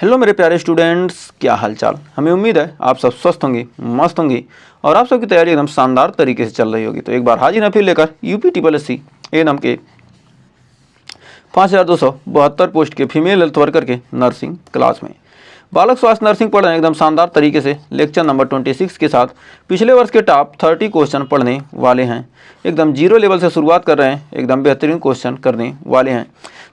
Hello मेरे प्यारे students, क्या हालचाल। हमें उम्मीद है आप सब स्वस्थ होंगे, मस्त होंगे और आप सबकी तैयारी एकदम शानदार तरीके से चल रही होगी। तो एक बार हाजिर फिर लेकर UPSSC एएनएम के 5272 पोस्ट के फीमेल हेल्थ वर्कर के नर्सिंग क्लास में बालक स्वास्थ्य नर्सिंग पढ़ रहे हैं एकदम शानदार तरीके से। लेक्चर नंबर 26 के साथ पिछले वर्ष के टॉप 30 क्वेश्चन पढ़ने वाले हैं। एकदम जीरो लेवल से शुरुआत कर रहे हैं, एकदम बेहतरीन क्वेश्चन करने वाले हैं।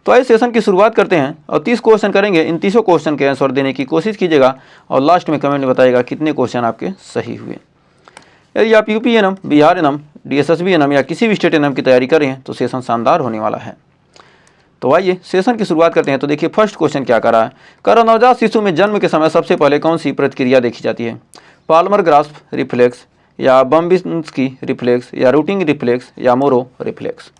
तो आइए सेशन की शुरुआत करते हैं और 30 क्वेश्चन करेंगे। इन 30 क्वेश्चन के आंसर देने की कोशिश कीजिएगा और लास्ट में कमेंट में बताइएगा कितने क्वेश्चन आपके सही हुए। यदि आप UP ANM, Bihar ANM, DSSB ANM या किसी भी स्टेट एएनएम की तैयारी कर रहे हैं तो सेशन शानदार होने वाला है। तो आइए सेशन की शुरुआत करते हैं। तो देखिए फर्स्ट क्वेश्चन क्या कर रहा है। कर नवजात शिशु में जन्म के समय सबसे पहले कौन सी प्रतिक्रिया देखी जाती है? पाल्मर ग्रास्प रिफ्लेक्स या बम्बिन्स्की रिफ्लेक्स या रूटिंग रिफ्लेक्स या मोरो रिफ्लेक्स?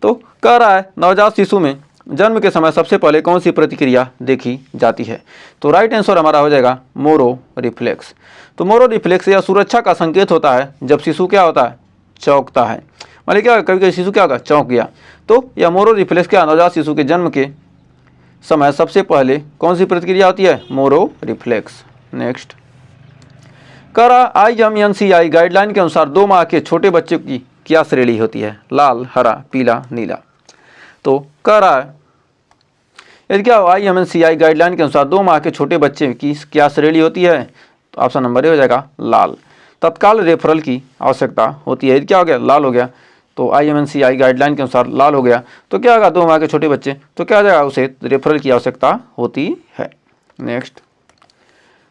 तो कह रहा है नवजात शिशु में जन्म के समय सबसे पहले कौन सी प्रतिक्रिया देखी जाती है? तो राइट आंसर हमारा हो जाएगा मोरो रिफ्लेक्स। तो मोरो रिफ्लेक्स यह सुरक्षा का संकेत होता है जब शिशु क्या होता है? चौंकता है। मान लीजिए क्या कभी कभी शिशु क्या होगा? चौंक गया। तो यह मोरो रिफ्लेक्स क्या नवजात शिशु के जन्म के समय सबसे पहले कौन सी प्रतिक्रिया होती है? Moro reflex. नेक्स्ट कह रहा IMNCI गाइडलाइन के अनुसार 2 माह के छोटे बच्चे की क्या श्रेणी होती है? लाल, हरा, पीला, नीला। तो कह रहा है यदि क्या IMNCI गाइडलाइन के अनुसार 2 माह के छोटे बच्चे की क्या श्रेणी होती है? तो ऑप्शन नंबर ए हो जाएगा लाल। तत्काल रेफरल की आवश्यकता होती है। यदि क्या हो गया? लाल हो गया। तो IMNCI गाइडलाइन के अनुसार लाल हो गया तो क्या होगा? 2 माह के छोटे बच्चे तो क्या हो जाएगा? उसे रेफरल की आवश्यकता होती है। नेक्स्ट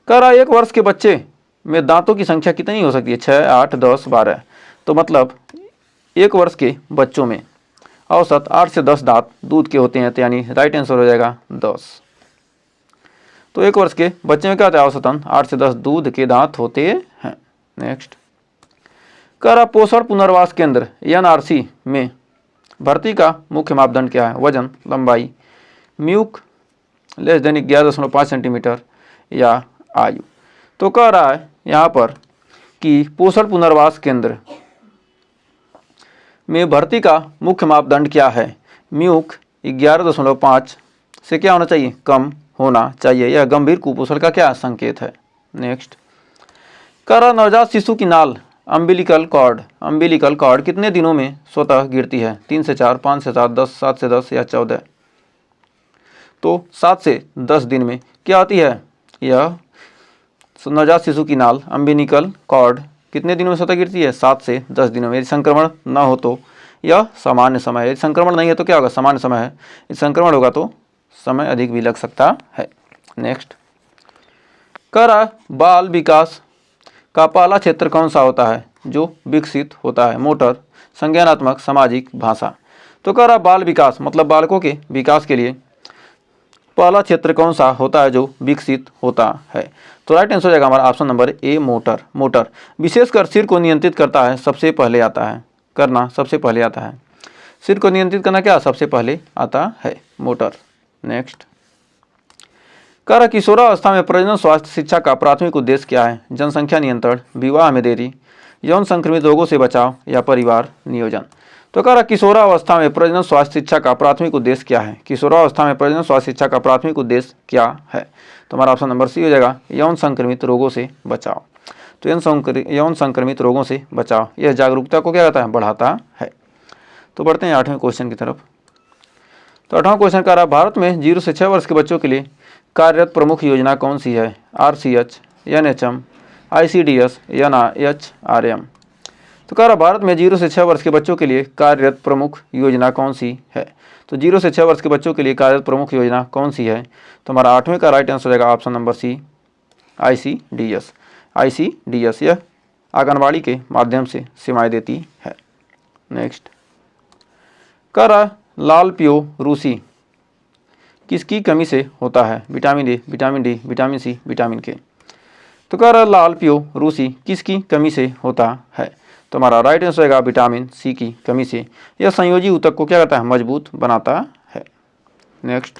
कह रहा है 1 वर्ष के बच्चे में दांतों की संख्या कितनी हो सकती है? 6, 8, 10, 12। तो मतलब 1 वर्ष के बच्चों में औसत 8 से 10 दांत दूध के होते हैं। तो यानी राइट आंसर हो जाएगा 10। तो 1 वर्ष के बच्चे में क्या होता है? औसतन 8 से 10 दूध के दांत होते हैं। नेक्स्ट कह रहा पोषण पुनर्वास केंद्र NRC में भर्ती का मुख्य मापदंड क्या है? वजन, लंबाई, म्यूक लेस देन 11.5 सेंटीमीटर या आयु? तो कह रहा है यहाँ पर कि पोषण पुनर्वास केंद्र में भर्ती का मुख्य मापदंड क्या है? म्यूक 11.5 से क्या होना चाहिए? कम होना चाहिए। यह गंभीर कुपोषण का क्या संकेत है? नेक्स्ट कह रहा नवजात शिशु की नाल अम्बिलिकल कॉर्ड कितने दिनों में स्वतः गिरती है? 3 से 4, 5 से 7, 7 से 10 या 14? तो 7 से 10 दिन में क्या होती है? यह नवजात शिशु की नाल अम्बिलिकल कॉर्ड कितने दिनों में स्वतः गिरती है? 7 से 10 दिनों में। यदि संक्रमण न हो तो यह सामान्य समय है। यदि संक्रमण नहीं है तो क्या होगा? सामान्य समय है। यदि संक्रमण होगा तो समय अधिक भी लग सकता है। नेक्स्ट कह रहा बाल विकास का पहला क्षेत्र कौन सा होता है जो विकसित होता है? मोटर, संज्ञानात्मक, सामाजिक, भाषा? तो कह रहा बाल विकास मतलब बालकों के विकास के लिए पहला क्षेत्र कौन सा होता है जो विकसित होता है? तो राइट आंसर हो जाएगा हमारा ऑप्शन नंबर ए मोटर। विशेषकर सिर को नियंत्रित करता है सबसे पहले आता है करना सबसे पहले आता है। सिर को नियंत्रित करना क्या सबसे पहले आता है? मोटर। नेक्स्ट कह रहा किशोरावस्था में प्रजनन स्वास्थ्य शिक्षा का प्राथमिक उद्देश्य क्या है? जनसंख्या नियंत्रण, विवाह में देरी, यौन संक्रमित रोगों से बचाव या परिवार नियोजन? तो कह रहा किशोरावस्था में प्रजनन स्वास्थ्य शिक्षा का प्राथमिक उद्देश्य क्या है? किशोरावस्था में प्रजनन स्वास्थ्य शिक्षा का प्राथमिक उद्देश्य क्या है? तो हमारा ऑप्शन नंबर सी हो जाएगा यौन संक्रमित रोगों से बचाव। तो यौन संक्रमित रोगों से बचाव यह जागरूकता को क्या करता है? बढ़ाता है। तो बढ़ते हैं 8वें क्वेश्चन की तरफ। तो 8वां क्वेश्चन कह रहा भारत में 0 से 6 वर्ष के बच्चों के लिए कार्यरत प्रमुख योजना कौन सी है? RCH, NHM, ICDS या NHRM? तो कह रहा भारत में 0 से 6 वर्ष के बच्चों के लिए कार्यरत प्रमुख योजना कौन सी है? तो 0 से 6 वर्ष के बच्चों के लिए कार्यरत प्रमुख योजना कौन सी है? तो हमारा 8वें का राइट आंसर हो जाएगा ऑप्शन नंबर सी ICDS। यह आंगनबाड़ी के माध्यम से सेवाएं देती है। नेक्स्ट कह रहा लाल प्यो रूसी किसकी कमी से होता है? Vitamin A, vitamin D, vitamin C, vitamin K? तो कह रहा लाल प्यो रूसी किसकी कमी से होता है? तो हमारा राइट आंसर होगा विटामिन सी की कमी से। यह संयोजी ऊतक को क्या करता है? मजबूत बनाता है। नेक्स्ट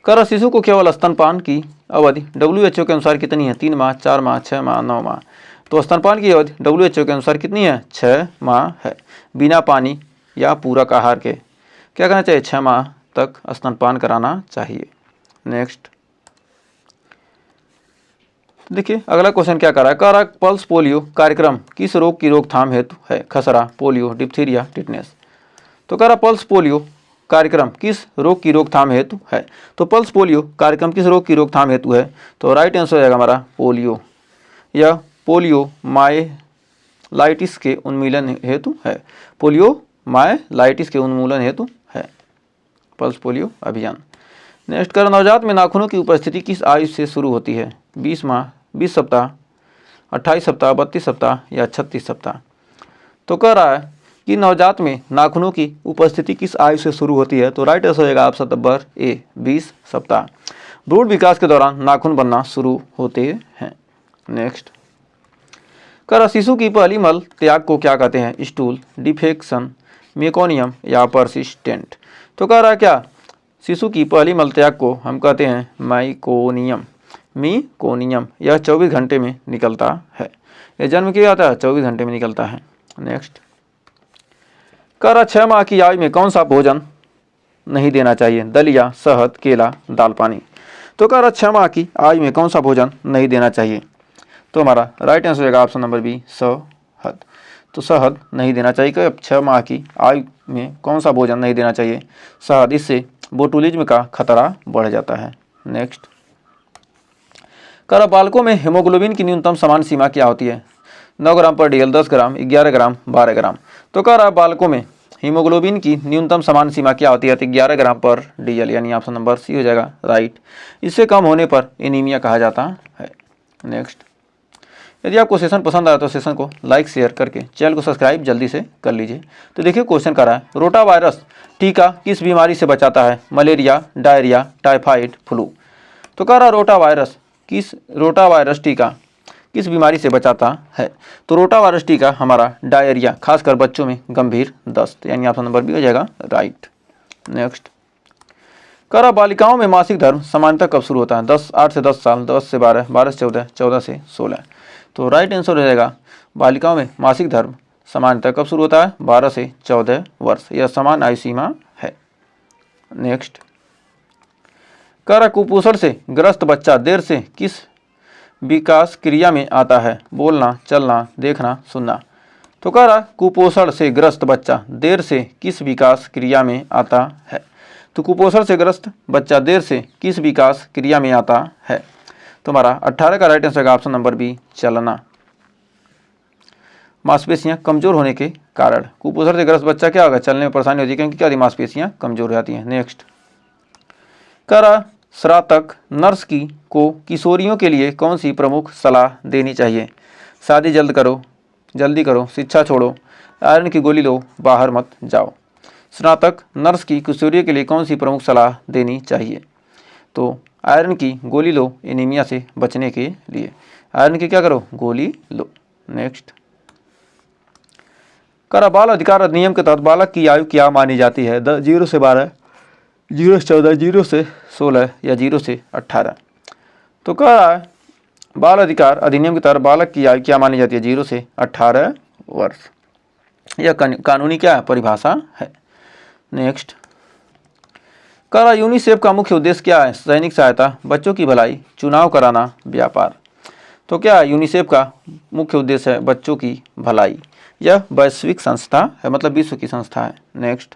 कह रहा शिशु को केवल स्तनपान की अवधि WHO के अनुसार कितनी है? 3 माह, 4 माह, 6 माह, 9 माह? तो स्तनपान की अवधि WHO के अनुसार कितनी है? 6 माह है। बिना पानी या पूरक आहार के क्या करना चाहिए? 6 माह तक स्तनपान कराना चाहिए। नेक्स्ट देखिए अगला क्वेश्चन क्या कर रहा है, कह रहा है पल्स पोलियो कार्यक्रम किस रोग की रोकथाम हेतु है, खसरा, पोलियो, डिप्थीरिया, टिटनेस। तो कह रहा पल्स पोलियो कार्यक्रम किस रोग की रोकथाम हेतु है, तो पल्स पोलियो कार्यक्रम किस रोग की रोकथाम हेतु है, तो राइट आंसर हो जाएगा हमारा पोलियो। यह पोलियो माइलाइटिस के उन्मूलन हेतु है, पोलियो माइलाइटिस के उन्मूलन हेतु है पल्स पोलियो अभियान। नेक्स्ट कर नवजात में नाखूनों की उपस्थिति किस आयु से शुरू होती है, 20 माह, 20 सप्ताह, 28 सप्ताह, 32 सप्ताह या 36 सप्ताह। तो कह रहा है कि नवजात में नाखूनों की उपस्थिति किस आयु से शुरू होती है, तो राइट आंसर हो जाएगा ऑप्शन नंबर ए 20 सप्ताह। भ्रूण विकास के दौरान नाखून बनना शुरू होते हैं। नेक्स्ट कह रहा शिशु की पहली मल त्याग को क्या कहते हैं, स्टूल, डिफेक्शन, मेकोनियम या परसिस्टेंट। तो कह रहा है क्या शिशु की पहली मल त्याग को हम कहते हैं मीकोनियम। यह 24 घंटे में निकलता है। यह जन्म के आता है 24 घंटे में निकलता है। नेक्स्ट कह रहा 6 माह की आयु में कौन सा भोजन नहीं देना चाहिए, दलिया, शहद, केला, दाल, पानी। तो कह रहा 6 माह की आयु में कौन सा भोजन नहीं देना चाहिए, तो हमारा राइट आंसर होगा ऑप्शन नंबर बी शहद। तो शहद नहीं देना चाहिए कि 6 माह की आयु में कौन सा भोजन नहीं देना चाहिए, शहद। इससे बोटुलिज्म का खतरा बढ़ जाता है। नेक्स्ट कह रहा बालकों में हीमोग्लोबिन की न्यूनतम समान सीमा क्या होती है, 9 ग्राम पर डीएल, 10 ग्राम, 11 ग्राम, 12 ग्राम। तो कह रहा बालकों में हीमोग्लोबिन की न्यूनतम समान सीमा क्या होती है, तो 11 ग्राम पर डीएल, यानी ऑप्शन नंबर सी हो जाएगा राइट। इससे कम होने पर एनीमिया कहा जाता है। नेक्स्ट यदि आपको सेशन पसंद आया तो सेशन को लाइक शेयर करके चैनल को सब्सक्राइब जल्दी से कर लीजिए। तो देखिए क्वेश्चन कर रहा है रोटा वायरस टीका किस बीमारी से बचाता है, मलेरिया, डायरिया, टाइफाइड, फ्लू। तो कह रहा रोटा वायरस टीका किस बीमारी से बचाता है, तो रोटा वायरस टीका हमारा डायरिया, खासकर बच्चों में गंभीर दस्त, यानी ऑप्शन नंबर बी हो जाएगा राइट। नेक्स्ट कह रहा बालिकाओं में मासिक धर्म सामान्यतः कब शुरू होता है, 8 से 10 साल, 10 से 12, 12 से 14, 14 से 16। तो राइट आंसर हो जाएगा बालिकाओं में मासिक धर्म सामान्यतः कब शुरू होता है, 12 से 14 वर्ष। यह समान आयु सीमा है। नेक्स्ट कह रहा कुपोषण से ग्रस्त बच्चा देर से किस विकास क्रिया में आता है, बोलना, चलना, देखना, सुनना। तो कह रहा कुपोषण से ग्रस्त बच्चा देर से किस विकास क्रिया में आता है, तो कुपोषण से ग्रस्त बच्चा देर से किस विकास क्रिया में आता है, तो हमारा 18 का right answer option number B चलना। मांसपेशियां कमजोर होने के कारण कुपोषण से ग्रस्त बच्चा क्या होगा, चलने में परेशानी होती है, क्योंकि क्या मांसपेशियां कमजोर हो जाती हैं। नेक्स्ट कह रहा स्नातक नर्स को किशोरियों के लिए कौन सी प्रमुख सलाह देनी चाहिए, शादी जल्दी करो, शिक्षा छोड़ो, आयरन की गोली लो, बाहर मत जाओ। स्नातक नर्स की किशोरियों के लिए कौन सी प्रमुख सलाह देनी चाहिए, तो आयरन की गोली लो, एनीमिया से बचने के लिए आयरन की क्या करो, गोली लो। नेक्स्ट कह रहा बाल अधिकार अधिनियम के तहत बालक की आयु क्या मानी जाती है, 0 से 12, 0 से 14, 0 से 16 या 0 से 18। तो कह रहा है बाल अधिकार अधिनियम के तहत बालक की आयु क्या मानी जाती है, 0 से 18 वर्ष। यह कानूनी क्या परिभाषा है। नेक्स्ट कह रहा यूनिसेफ का मुख्य उद्देश्य क्या है, सैनिक सहायता, बच्चों की भलाई, चुनाव कराना, व्यापार। तो क्या यूनिसेफ का मुख्य उद्देश्य है बच्चों की भलाई। यह वैश्विक संस्था है, मतलब विश्व की संस्था है। नेक्स्ट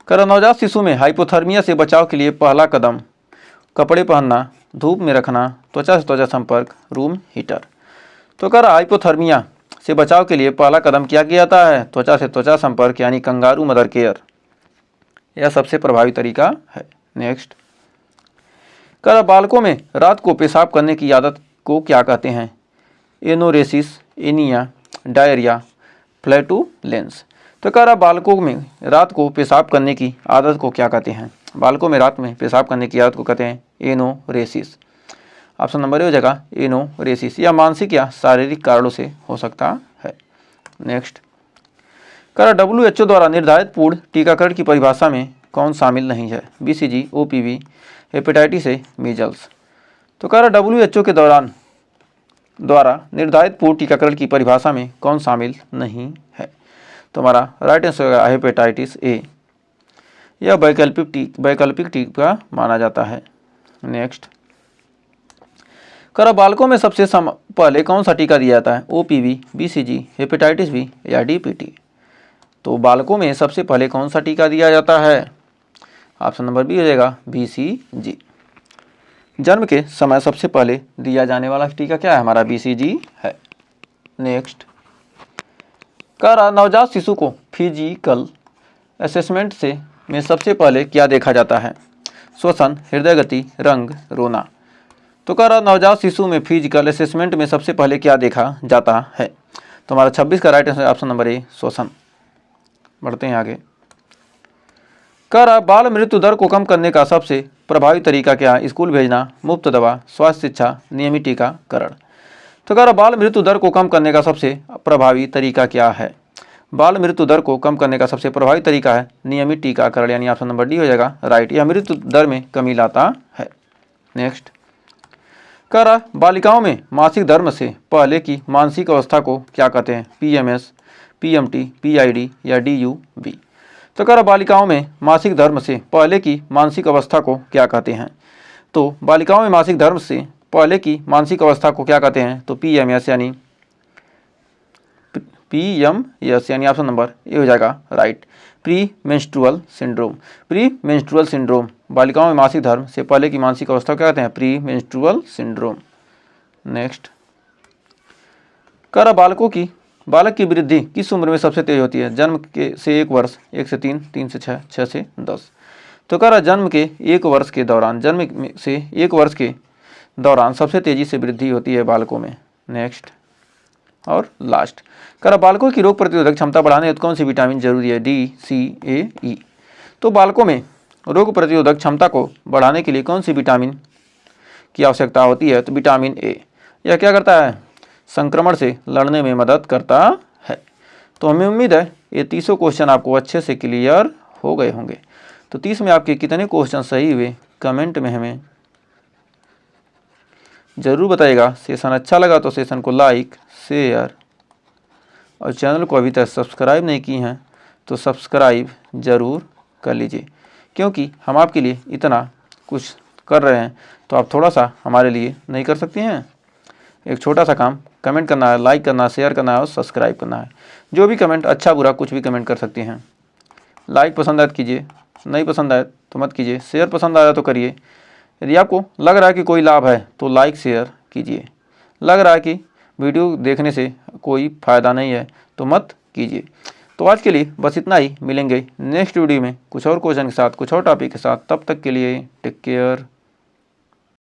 कह रहा नवजात शिशु में हाइपोथर्मिया से बचाव के लिए पहला कदम कपड़े पहनना, धूप में रखना, त्वचा से त्वचा संपर्क, रूम हीटर। तो कह रहा हाइपोथर्मिया से बचाव के लिए पहला कदम क्या किया जाता है, त्वचा से त्वचा संपर्क, यानी कंगारू मदर केयर। यह सबसे प्रभावी तरीका है। नेक्स्ट कह रहा बालकों में रात को पेशाब करने की आदत को क्या कहते हैं, एनोरेसिस, एनिया, डायरिया, फ्लैटुलेंस। तो कह रहा बालकों में रात को पेशाब करने की आदत को क्या कहते हैं, बालकों में रात में पेशाब करने की आदत को कहते हैं एनोरेसिस। ऑप्शन नंबर ए हो जाएगा एनोरेसिस। यह मानसिक या शारीरिक कारणों से हो सकता है। नेक्स्ट कह रहा WHO द्वारा निर्धारित पूर्ण टीकाकरण की परिभाषा में कौन शामिल नहीं है, BCG, OPV, hepatitis A, measles. तो कह रहा WHO के द्वारा निर्धारित पूर्ण टीकाकरण की परिभाषा में कौन शामिल नहीं है, तो हमारा राइट आंसर होगा हेपेटाइटिस ए। यह वैकल्पिक टीका माना जाता है। नेक्स्ट, कर बालकों में सबसे पहले कौन सा टीका दिया जाता है? OPV, BCG, हेपेटाइटिस बी या DPT? तो बालकों में सबसे पहले कौन सा टीका दिया जाता है? ऑप्शन नंबर बी हो जाएगा BCG। जन्म के समय सबसे पहले दिया जाने वाला टीका क्या है? हमारा BCG है। नेक्स्ट, कर नवजात शिशु को फिजिकल असेसमेंट से में सबसे पहले क्या देखा जाता है? श्वसन, हृदय गति, रंग, रोना। तो कर नवजात शिशु में फिजिकल असेसमेंट में सबसे पहले क्या देखा जाता है? तो हमारा 26 का right answer option number A, श्वसन। बढ़ते हैं आगे। कर बाल मृत्यु दर को कम करने का सबसे प्रभावी तरीका क्या है? स्कूल भेजना, मुफ्त दवा, स्वास्थ्य शिक्षा, नियमित टीकाकरण। तो कर बाल मृत्यु दर को कम करने का सबसे प्रभावी तरीका क्या है? बाल मृत्यु दर को कम करने का सबसे प्रभावी तरीका है नियमित टीकाकरण, यानी ऑप्शन नंबर डी हो जाएगा राइट। यह मृत्यु दर में कमी लाता है। नेक्स्ट, कर बालिकाओं में मासिक धर्म से पहले की मानसिक अवस्था को क्या कहते हैं? PMS, PMT, PID या DUB? तो कर बालिकाओं में मासिक धर्म से पहले की मानसिक अवस्था को क्या कहते हैं? तो बालिकाओं में मासिक धर्म से पहले की मानसिक अवस्था को क्या कहते हैं? तो PMS यानी ऑप्शन नंबर ए हो जाएगा right. Pre menstrual syndrome. Pre menstrual syndrome बालिकाओं में मासिक धर्म से पहले की मानसिक अवस्था क्या कहते हैं? Pre menstrual syndrome. नेक्स्ट, कर बालक की वृद्धि किस उम्र में सबसे तेज होती है? जन्म के से 1 वर्ष, 1 से 3, 3 से 6, 6 से 10। तो कर जन्म के 1 वर्ष के दौरान, जन्म से 1 वर्ष के दौरान सबसे तेजी से वृद्धि होती है बालकों में। नेक्स्ट और लास्ट, कर बालकों की रोग प्रतिरोधक क्षमता बढ़ाने हेतु कौन सी विटामिन जरूरी है? D, C, A, E? तो बालकों में रोग प्रतिरोधक क्षमता को बढ़ाने के लिए कौन सी विटामिन की आवश्यकता होती है? तो विटामिन A। यह क्या करता है? संक्रमण से लड़ने में मदद करता है। तो हमें उम्मीद है ये 30 क्वेश्चन आपको अच्छे से क्लियर हो गए होंगे। तो 30 में आपके कितने क्वेश्चन सही हुए कमेंट में हमें ज़रूर बताइएगा। सेशन अच्छा लगा तो सेशन को लाइक, शेयर और चैनल को अभी तक सब्सक्राइब नहीं की हैं तो सब्सक्राइब ज़रूर कर लीजिए, क्योंकि हम आपके लिए इतना कुछ कर रहे हैं तो आप थोड़ा सा हमारे लिए नहीं कर सकती हैं? एक छोटा सा काम, कमेंट करना है, लाइक करना है, शेयर करना है और सब्सक्राइब करना है। जो भी कमेंट, अच्छा बुरा कुछ भी कमेंट कर सकती हैं। लाइक पसंद आए तो कीजिए, नहीं पसंद आए तो मत कीजिए। शेयर पसंद आया तो करिए। यदि आपको लग रहा है कि कोई लाभ है तो लाइक शेयर कीजिए। लग रहा है कि वीडियो देखने से कोई फ़ायदा नहीं है तो मत कीजिए। तो आज के लिए बस इतना ही। मिलेंगे नेक्स्ट वीडियो में कुछ और क्वेश्चन के साथ, कुछ और टॉपिक के साथ। तब तक के लिए टेक केयर।